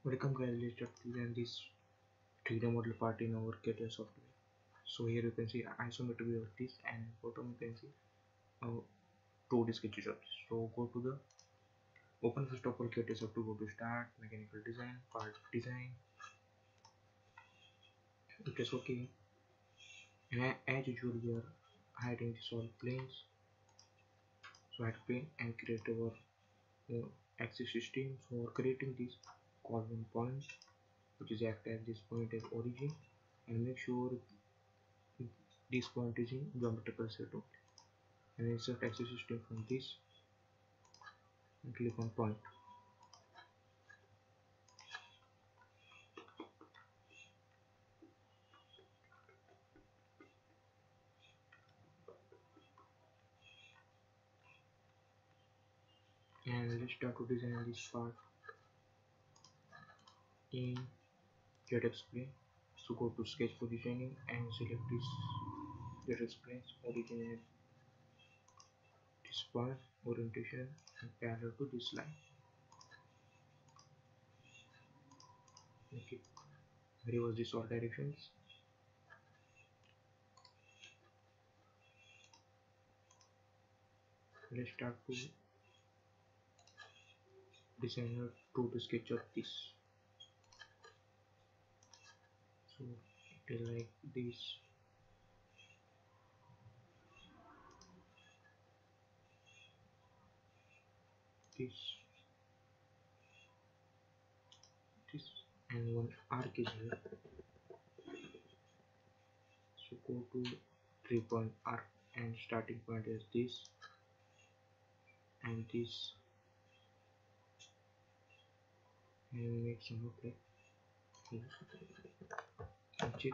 Welcome guys, let's start design this 3D model part in our Catia software. So here you can see isometric view of this, and bottom you can see 2D sketches of this. So go to the open first of all Catia software, go to start, mechanical design, part design. It is okay. And as usual we are hiding the solid planes. So hide plane and create our axis system. For creating this, call one point which is act as this point as origin, and make sure this point is in geometrical set only, and insert axis system from this and click on point. And let's start to design this part in ZX plane. So go to sketch positioning and select this ZX plane origin at this point, orientation and parallel to this line. Okay, reverse this all directions. Let's start to design a 2D sketch of this. So it is like this. This and one arc is here. So go to 3-point arc and starting point is this and this, and make some look like and check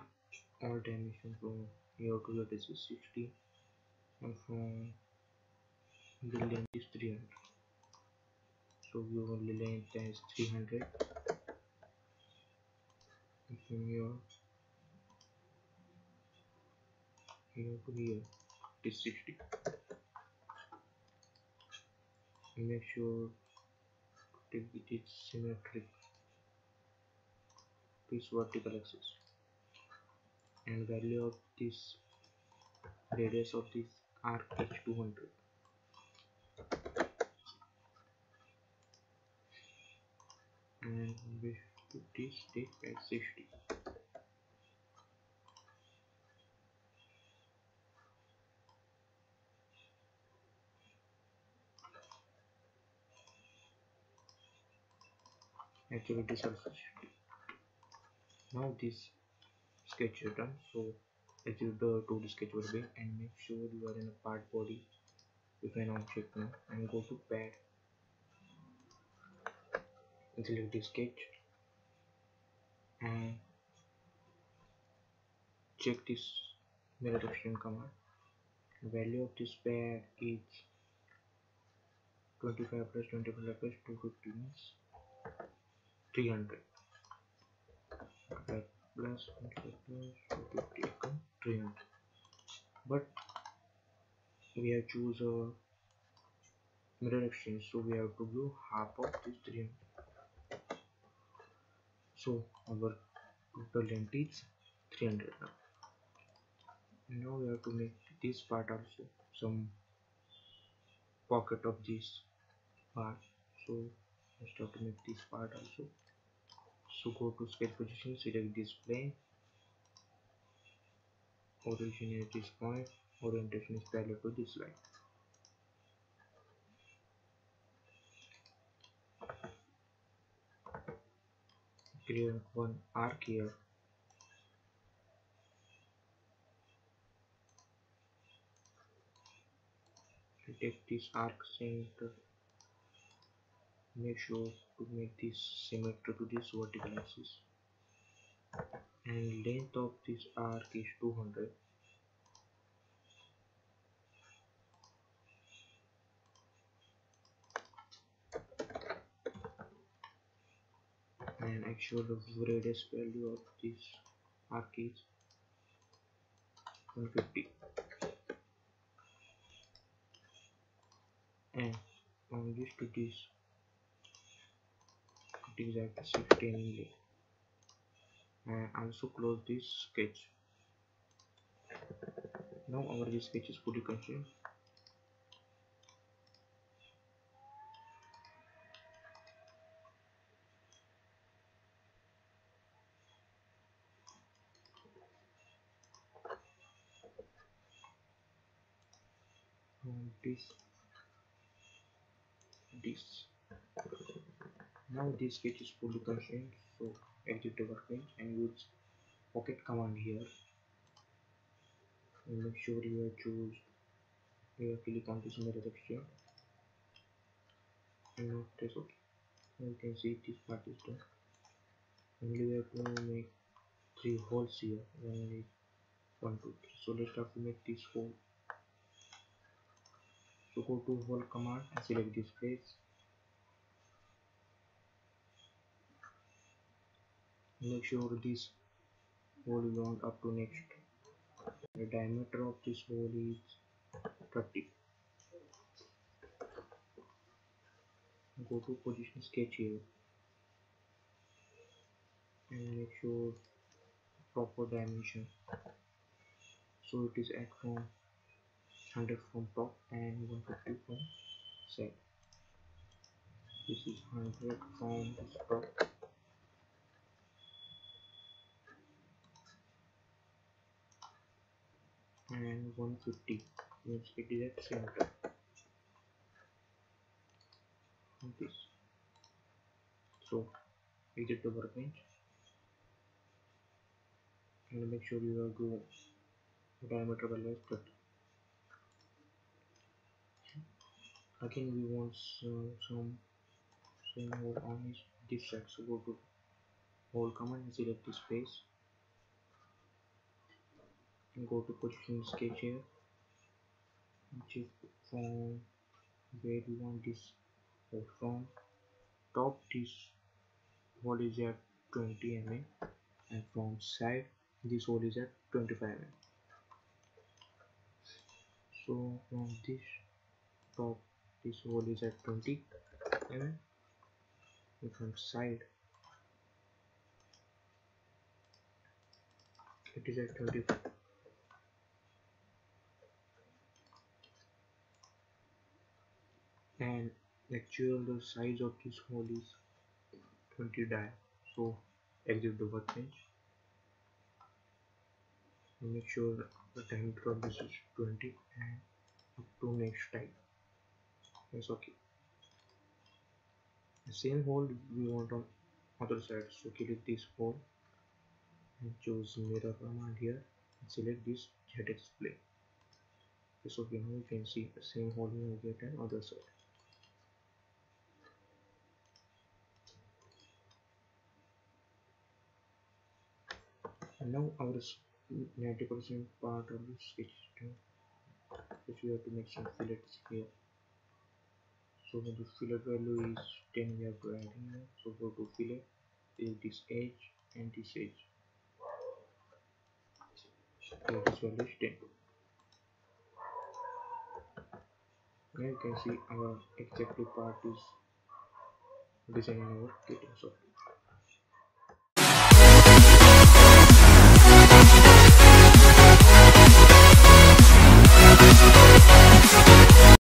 all dimensions from here to here. This is 60, and from the length is 300. So we only length as 300, and from here to here it is 60. And make sure to take it is symmetric to its vertical axis, and value of this radius of this arc is 200. And we put this take as 60. Actually this also 60. Now this sketch is done. So execute the 2D sketch will, and make sure you are in a part body with an object now, and go to pad and select the sketch and check this mirror option command. Value of this pad is 25 plus 25 plus 250 means 300. Right, plus 25 plus 250 become 300. But we have choose a mirror exchange, so we have to do half of this 300. So our total length is 300 now. Now we have to make this part also some pocket of this part. So let's start to make this part also. So go to sketch position, select this plane, origin at this point, orientation is parallel to this line. Create one arc here. Take this arc center, make sure to make this symmetric to this vertical axis, and length of this arc is 200. And actual radius value of this arc is 150. And from this to this it is at 16 only. And also close this sketch. Now our this sketch is fully consumed. This now this sketch is fully consumed, so exit the workbench and use pocket command here, and make sure you choose click on this mirror texture and now press OK. Now you can see this part is done. Only we have to make 3 holes here. 1, 2, 3. So let's start to make this hole. So go to hole command and select this place. Make sure this hole is round up to next. The diameter of this hole is 30. Go to position sketch here and make sure proper dimension. So it is at from 100 from top and 150 from side. This is 100 from this top and 150 means it is at center. This. So exit the workbench and make sure you have to diameter value is 30. Again we want some same hole on this side, so go to hole command and select this face and go to position sketch here and check from where we want this hole from. Top this hole is at 20 mm and from side this hole is at 25 mm. So from this top this hole is at 20 mm and from side it is at 25. And actual the size of this hole is 20 die. So exit the workbench and make sure the diameter of this is 20 and up to next type. Yes, okay. The same hole we want on other side, so click this hole and choose mirror command here and select this ZX plane. Yes, okay. Now you can see the same hole we will get on other side. And now our 90% part of the sketch is done. Which we have to make some fillets here. So when the fillet value is 10 we have to add here. So go to fillet, this edge and this edge. So this value is 10. Now you can see our exactly part is designed in our kitchen software.